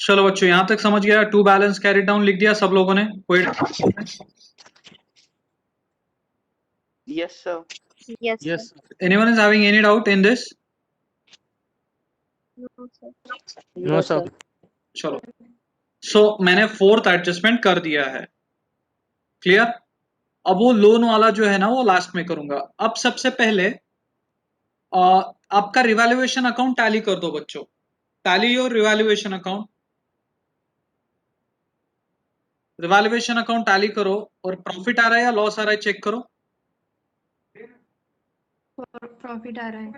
चलो बच्चों यहां तक समझ गया। टू बैलेंस कैरी डाउन लिख दिया सब लोगों ने? कोई Yes, sir. Yes, Yes. sir. anyone is having any doubt in this? No, sir. No, sir. चलो सो मैंने फोर्थ एडजस्टमेंट कर दिया है। क्लियर? अब वो लोन वाला जो है ना वो लास्ट में करूंगा। अब सबसे पहले आपका रिवैल्यूएशन अकाउंट टैली कर दो बच्चों। Tally your revaluation account. Revaluation account tally करो और प्रॉफिट आ रहा है या लॉस आ रहा है चेक करो। प्रॉफिट आ रहा है।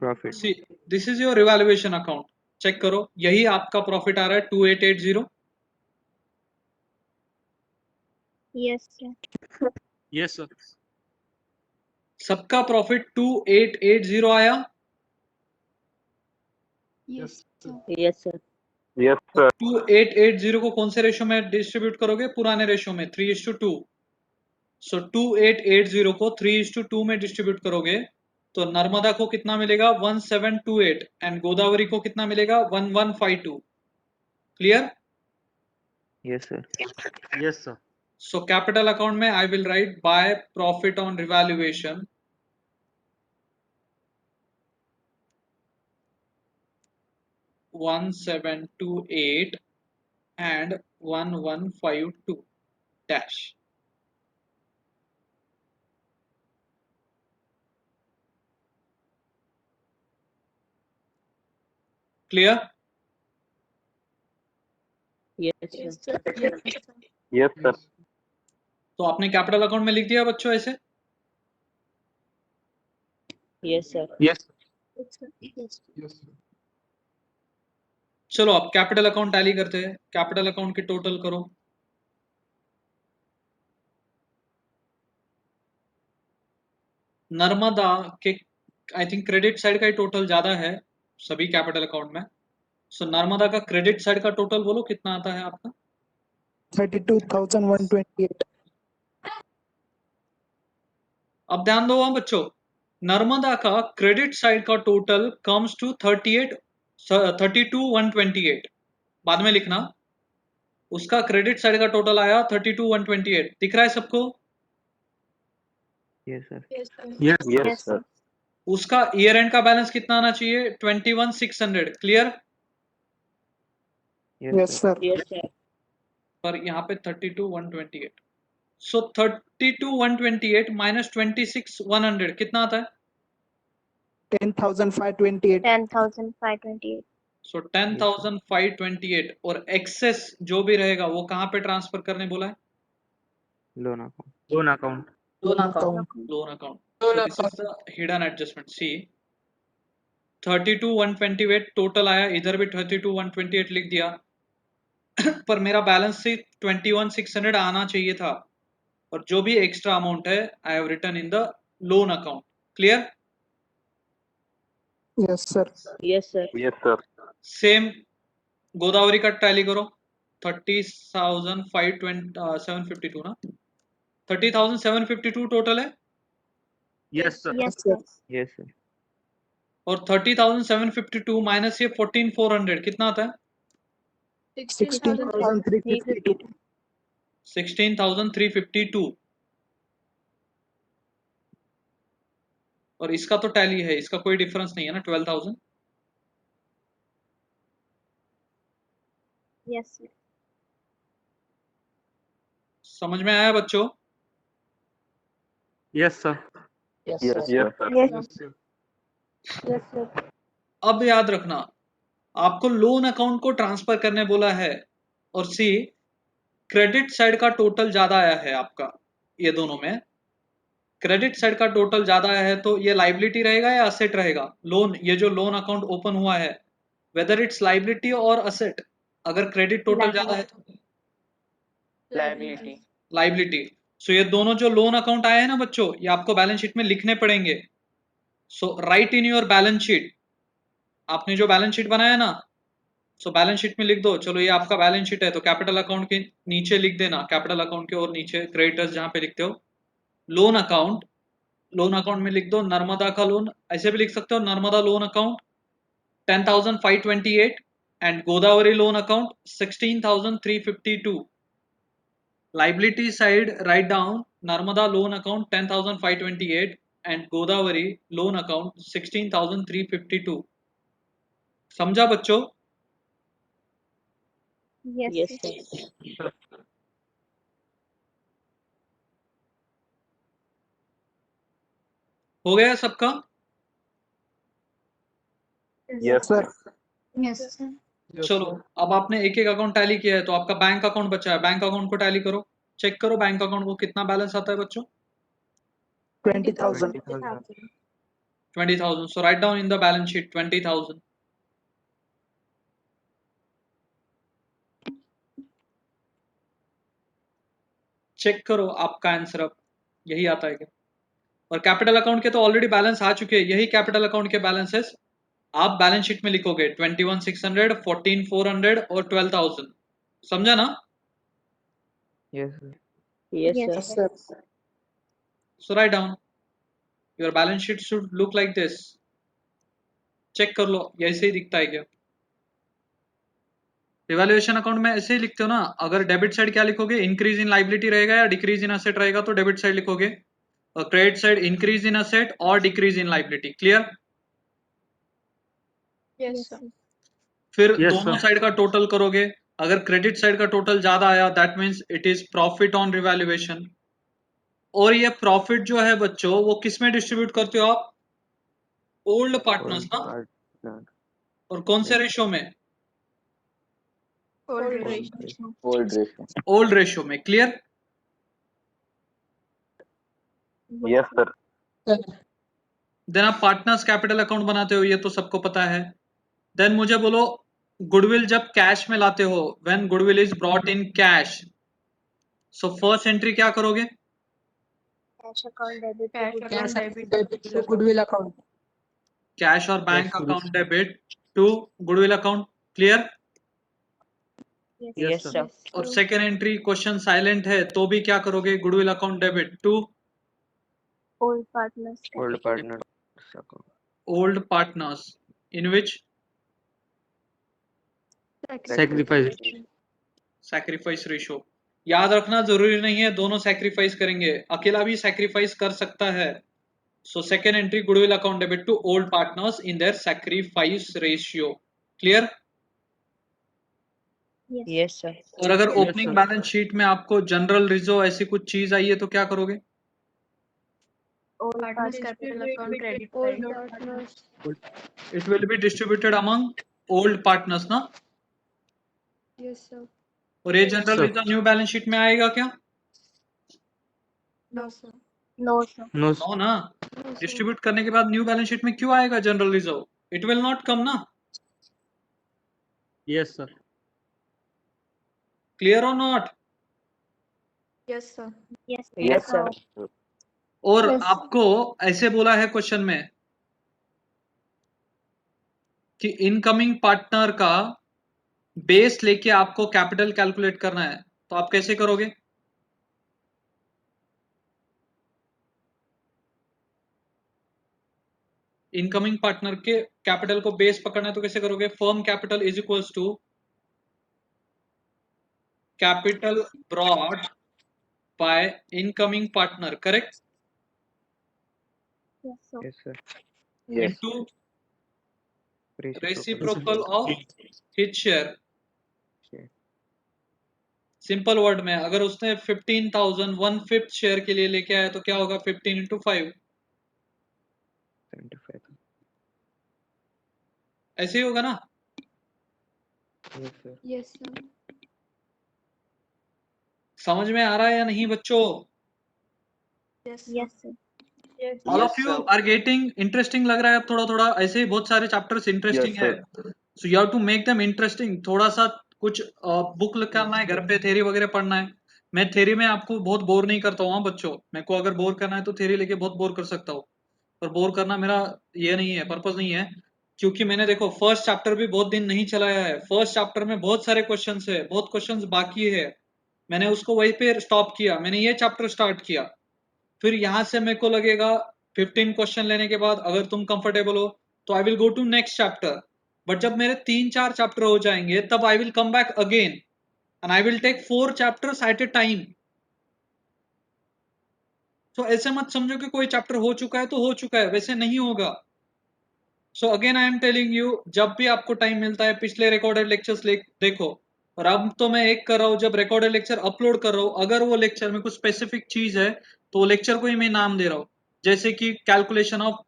Profit. See this is your revaluation account. Check करो, यही आपका प्रॉफिट आ रहा है 2880। Yes, sir. Yes, sir. सबका प्रॉफिट 2880 आया। Yes, sir. Yes, sir. Yes, sir. 2880 को कौन से रेशो में डिस्ट्रीब्यूट करोगे? पुराने रेशो में 3:2। सो 2880 को 3:2 में डिस्ट्रीब्यूट करोगे तो नर्मदा को कितना मिलेगा? 1728 एंड गोदावरी को कितना मिलेगा? 1152। Clear? Yes, sir. Yes, sir. So capital account में I will write by profit on revaluation $1728 and 1152 dash. Clear? Yes, sir. Yes, sir. तो आपने कैपिटल अकाउंट में लिख दिया बच्चों ऐसे? Yes, sir. Yes. Yes. चलो अब कैपिटल अकाउंट टैली करते हैं। कैपिटल अकाउंट की टोटल करो। नर्मदा के आई थिंक क्रेडिट साइड का ही टोटल ज्यादा है सभी कैपिटल अकाउंट में। सो नर्मदा का क्रेडिट साइड का टोटल बोलो कितना आता है आपका? 32,128. अब ध्यान दो वहां बच्चों, नर्मदा का क्रेडिट साइड का टोटल कम्स टू 32,128। बाद में लिखना, उसका क्रेडिट साइड का टोटल आया 32,128। दिख रहा है सबको? Yes, sir. Yes, sir. Yes. Yes, sir. उसका ईयर एंड का बैलेंस कितना आना चाहिए? 21,600। Clear? Yes, sir. Yes, sir. पर यहाँ पे 32,128। सो 32,128 माइनस 26,100 कितना आता है? 10,528. 10,528. सो 10,528 और एक्सेस जो भी रहेगा वो कहाँ पे ट्रांसफर करने बोला है? Loan account. Loan account. Loan account. Loan account. So this is the hidden adjustment. See 32,128 total आया, इधर भी 32,128 लिख दिया पर मेरा बैलेंस से 21,600 आना चाहिए था और जो भी एक्स्ट्रा अमाउंट है I have written in the loan account. Clear? Yes, sir. Yes, sir. Yes, sir. Same Godavari का टैली करो। 30,752 ना? 30,752 टोटल है Yes, sir. Yes, sir. Yes, sir. और 30,752 माइनस ये 14,400 कितना आता है? 16,352. 16,352। और इसका तो टैली है, इसका कोई डिफरेंस नहीं है ना 12,000। Yes, sir. समझ में आया बच्चों? Yes, sir. Yes, sir. Yes, yes, sir. अब याद रखना, आपको लोन अकाउंट को ट्रांसफर करने बोला है और सी क्रेडिट साइड का टोटल ज्यादा आया है आपका। ये दोनों में क्रेडिट साइड का टोटल ज्यादा आया है तो ये लाइबिलिटी रहेगा या असेट रहेगा? लोन, ये जो लोन अकाउंट ओपन हुआ है वेदर इट्स लाइबिलिटी और असेट। अगर क्रेडिट टोटल ज्यादा है तो Liability. लाइबिलिटी। सो ये दोनों जो लोन अकाउंट आए हैं ना बच्चों, ये आपको बैलेंस शीट में लिखने पड़ेंगे। So write in your balance sheet. आपने जो बैलेंस शीट बनाया ना, सो बैलेंस शीट में लिख दो। चलो ये आपका बैलेंस शीट है तो कैपिटल अकाउंट के नीचे लिख देना, कैपिटल अकाउंट के और नीचे क्रेडिटर्स जहां पे लिखते हो लोन अकाउंट, लोन अकाउंट में लिख दो नर्मदा का लोन। ऐसे भी लिख सकते हो Narmada loan account 10,528 and Godavari loan account 16,352. Liability side, write down Narmada loan account 10,528 and Godavari loan account 16,352. समझा बच्चों? Yes, Yes, sir. sir. हो गया सबका? Yes, sir. Yes, sir. चलो अब आपने एक एक अकाउंट टैली किया है तो आपका बैंक अकाउंट बचा है, बैंक अकाउंट को टैली करो, चेक करो बैंक अकाउंट को कितना बैलेंस आता है बच्चों? 20,000. 20,000. 20,000. So write down in the balance sheet 20,000. Check करो आपका आंसर अब यही आता है क्या? और कैपिटल अकाउंट के तो ऑलरेडी बैलेंस आ चुके हैं, यही कैपिटल अकाउंट के बैलेंसेस आप बैलेंस शीट में लिखोगे 21,600, 14,400 और 12,000. समझा ना? Yes, sir. Yes, Yes, sir. sir. So write down. Your balance sheet should look like this. Check कर लो ऐसे ही दिखता है क्या? रिवैल्यूएशन अकाउंट में ऐसे ही लिखते हो ना. अगर डेबिट साइड क्या लिखोगे? इंक्रीज इन लाइबिलिटी रहेगा या डिक्रीज इन असेट रहेगा तो डेबिट साइड लिखोगे, और credit side increase in asset और decrease in liability. Clear? Yes, sir. फिर Yes, दोनों sir. साइड का टोटल करोगे. अगर क्रेडिट साइड का टोटल ज्यादा आया that means it is profit on revaluation. और ये प्रॉफिट जो है बच्चों वो किस में डिस्ट्रीब्यूट करते हो आप? ओल्ड पार्टनर्स Old ना. partner. और कौन से रेशियो में? Old Old ratio. ratio. Old ratio. Old ratio में. क्लियर? Yes, sir. देन आप पार्टनर्स कैपिटल अकाउंट बनाते हो, ये तो सबको पता है. देन मुझे बोलो गुडविल जब कैश में लाते हो, when goodwill is brought in cash, so first entry क्या करोगे? Cash account debit. Cash debit to goodwill account. Cash और bank Cash account debit to goodwill account. Clear? Yes, Yes, sir. sir. और second entry question silent है तो भी क्या करोगे? Goodwill account debit to old partners. Old partner account. Old partners in which Sacrifice. Sacrifice ratio. याद रखना जरूरी नहीं है दोनों सैक्रिफाइस करेंगे, अकेला भी सैक्रिफाइस कर सकता है. So second entry goodwill account debit to old partners in their sacrifice ratio. Clear? Yes. Yes, sir. और अगर Yes, opening sir. Balance sheet में आपको जनरल रिजर्व ऐसी कुछ चीज आई है तो क्या करोगे? Old Partners partners. capital account credit Old side. partners. It will be distributed among old partners ना. Yes, sir. और ये Yes, general sir. Reserve new balance sheet में आएगा क्या? No, sir. No, sir. No, no ना. No, sir. Distribute करने के बाद न्यू बैलेंस शीट में क्यों आएगा general reserve? It will not come ना. yes, sir. क्लियर और not? Yes, sir. Yes, Yes, sir. और Yes. आपको ऐसे बोला है क्वेश्चन में कि इनकमिंग पार्टनर का बेस लेके आपको कैपिटल कैलकुलेट करना है, तो आप कैसे करोगे? इनकमिंग पार्टनर के कैपिटल को बेस पकड़ना है तो कैसे करोगे? Firm capital is equals to capital brought by incoming partner. Correct? Yes, sir. Yes, sir. Yes. Into Reciprocal. Reciprocal of his share. Share. Simple word में अगर उसने 15,000 1/5 शेयर के लिए लेके आया तो क्या होगा? 15 into 5. 75. ऐसे ही होगा ना. Yes, sir. Yes, sir. समझ में आ रहा है या नहीं बच्चों? Yes, sir. Yes, sir. Yes, all Yes, of you sir. Are getting interesting लग रहा है अब थोड़ा थोड़ा. ऐसे ही बहुत सारे चैप्टर्स इंटरेस्टिंग Yes, है, sir. So you have to make them interesting. थोड़ा सा कुछ बुक करना है घर पे, थ्योरी वगैरह पढ़ना है. मैं थ्योरी में आपको बहुत बोर नहीं करता हूँ बच्चों. मेरे को अगर बोर करना है तो थ्योरी लेके बहुत बोर कर सकता हूँ, पर बोर करना मेरा ये नहीं है, पर्पस नहीं है. क्योंकि मैंने देखो फर्स्ट चैप्टर भी बहुत दिन नहीं चलाया है. फर्स्ट चैप्टर में बहुत सारे क्वेश्चंस है, बहुत क्वेश्चंस बाकी है. मैंने उसको वहीं पे स्टॉप किया, मैंने ये चैप्टर स्टार्ट किया. फिर यहाँ से मेरे को लगेगा 15 क्वेश्चन लेने के बाद अगर तुम कंफर्टेबल हो तो I will go to next chapter. But जब मेरे 3-4 चैप्टर हो जाएंगे तब I will come back again and I will take 4 chapters at a time. तो ऐसे मत समझो कि कोई चैप्टर हो चुका है तो हो चुका है, वैसे नहीं होगा। So again I am telling you, जब भी आपको टाइम मिलता है पिछले रिकॉर्डेड लेक्चर्स देखो। और अब तो मैं एक कर रहा हूँ, जब रिकॉर्डेड लेक्चर अपलोड कर रहा हूँ, अगर वो लेक्चर में कुछ स्पेसिफिक चीज है तो वो लेक्चर को ही मैं नाम दे रहा हूँ। जैसे कि calculation of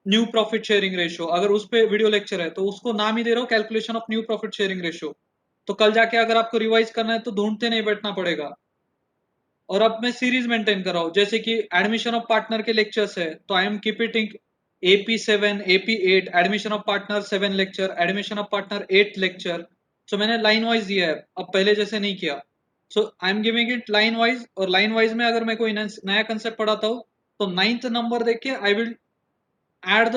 new profit sharing ratio, अगर उस पे वीडियो लेक्चर है तो उसको नाम ही दे रहा हूँ calculation of new profit sharing ratio. तो कल जाके अगर आपको रिवाइज करना है तो ढूंढते नहीं बैठना पड़ेगा। और अब मैं सीरीज मेंटेन कर रहा हूँ, जैसे कि एडमिशन ऑफ पार्टनर के लेक्चर्स है तो I am keep it AP7 AP8, admission of partner 7 lecture, admission of partner 8 lecture. So मैंने लाइन वाइज दिया है, अब पहले जैसे नहीं किया। So I am giving it line wise, और लाइन वाइज में अगर मैं कोई नया कंसेप्ट पढ़ाता हूँ तो 9th नंबर देख के I will add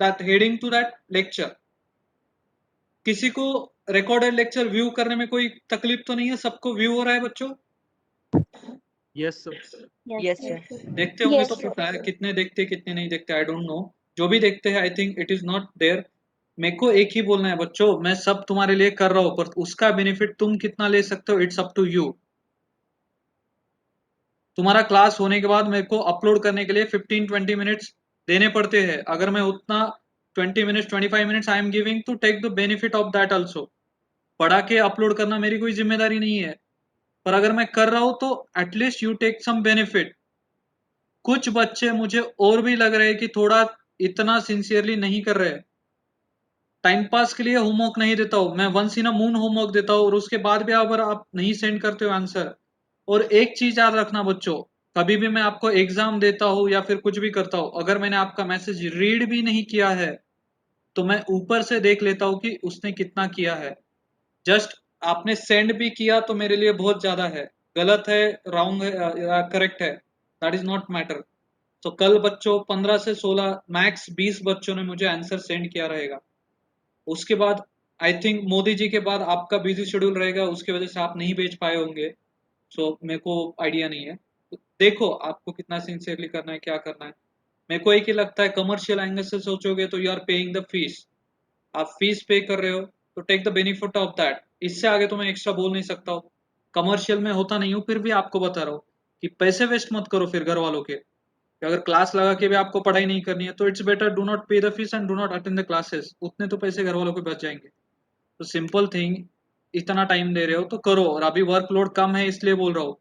that heading to that lecture। किसी को रिकॉर्डेड लेक्चर व्यू करने में कोई तकलीफ तो नहीं है? सबको व्यू हो रहा है बच्चों? Yes, sir. Yes, sir. देखते होंगे तो पता है, कितने देखते कितने नहीं देखते आई डोंट नो। जो भी देखते हैं I think it is not there. मेरे को एक ही बोलना है बच्चों, मैं सब तुम्हारे लिए कर रहा हूँ, पर उसका बेनिफिट तुम कितना ले सकते हो इट्स अप टू यू। तुम्हारा क्लास होने के बाद मेरे को अपलोड करने के लिए 15-20 मिनट्स देने पड़ते हैं। अगर मैं उतना 20 minutes 25 minutes I am giving to take the benefit of that also. पढ़ा के अपलोड करना मेरी कोई जिम्मेदारी नहीं है, पर अगर मैं कर रहा हूं तो at least you take some benefit. कुछ बच्चे मुझे और भी लग रहे हैं कि थोड़ा इतना सिंसियरली नहीं कर रहे। टाइम पास के लिए होमवर्क नहीं देता हूं मैं, once in a moon homework देता हूं, और उसके बाद भी अगर आप नहीं सेंड करते हो आंसर। और एक चीज याद रखना बच्चों, कभी भी मैं आपको एग्जाम देता हूं या फिर कुछ भी करता हूं, अगर मैंने आपका मैसेज रीड भी नहीं किया है तो मैं ऊपर से देख लेता हूं कि उसने कितना किया है। जस्ट आपने सेंड भी किया तो मेरे लिए बहुत ज्यादा है। गलत है, रॉन्ग है या करेक्ट है, दैट इज नॉट मैटर। तो कल बच्चों 15 से 16 मैक्स 20 बच्चों ने मुझे आंसर सेंड किया रहेगा। उसके बाद आई थिंक मोदी जी के बाद आपका बिजी शेड्यूल रहेगा, उसकी वजह से आप नहीं भेज पाए होंगे। सो मेरे को आइडिया नहीं है। तो देखो आपको कितना सिंसियरली करना है, क्या करना है। मेरे को एक ही लगता है, कमर्शियल एंगल से सोचोगे तो you are paying the fees. आप फीस पे कर रहे हो तो take the benefit of that. इससे आगे तो मैं एक्स्ट्रा बोल नहीं सकता हूँ। कमर्शियल में होता नहीं हूँ, फिर भी आपको बता रहा हूँ कि पैसे वेस्ट मत करो फिर घर वालों के। कि अगर क्लास लगा के भी आपको पढ़ाई नहीं करनी है तो इट्स बेटर डू नॉट पे the fees and do not attend the classes. उतने तो पैसे घर वालों के बच जाएंगे। तो सिंपल थिंग, इतना टाइम दे रहे हो तो करो। और अभी वर्कलोड कम है इसलिए बोल रहा हूँ।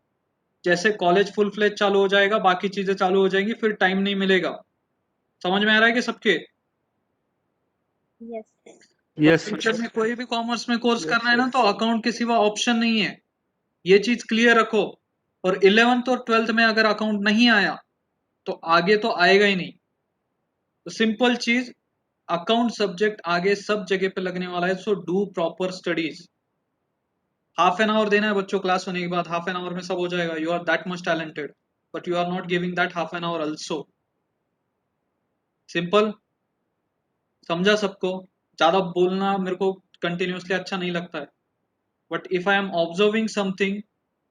जैसे कॉलेज फुल फ्लेज चालू हो जाएगा, बाकी चीजें चालू हो जाएंगी, फिर टाइम नहीं मिलेगा। समझ में आ रहा है कि सबके? Yes. Yes, sir. फ्यूचर में कोई भी कॉमर्स में कोर्स Yes, करना है ना sir. तो अकाउंट के सिवा ऑप्शन नहीं है, ये चीज क्लियर रखो। और 11th और 12th में अगर अकाउंट नहीं आया तो आगे तो आएगा ही नहीं। तो सिंपल चीज, अकाउंट सब्जेक्ट आगे सब जगह पे लगने वाला है। So do proper studies. Half an our देना है बच्चों क्लास होने के बाद, हाफ एन आवर में सब हो जाएगा। You are that much talented, but you are not giving that half an hour also. Simple समझा सबको? ज्यादा बोलना मेरे को कंटिन्यूसली अच्छा नहीं लगता है, but if I am observing something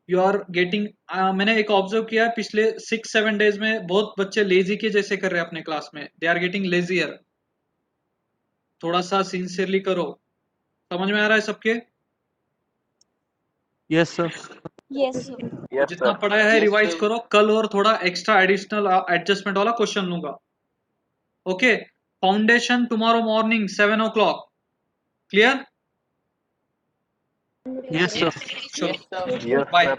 you are getting. मैंने एक ऑब्जर्व किया है पिछले 6-7 डेज में, बहुत बच्चे लेजी के जैसे कर रहे हैं अपने क्लास में। They are getting lazier. थोड़ा सा सिंसियरली करो। समझ में आ रहा है सबके? Yes, sir. Yes, sir. तो Yes, जितना sir. पढ़ा है रिवाइज करो कल, और थोड़ा एक्स्ट्रा एडिशनल एडजस्टमेंट वाला क्वेश्चन लूंगा। Okay, foundation tomorrow morning 7 o'clock। Clear? Yes, sir. चलो Yes, बाय। sir.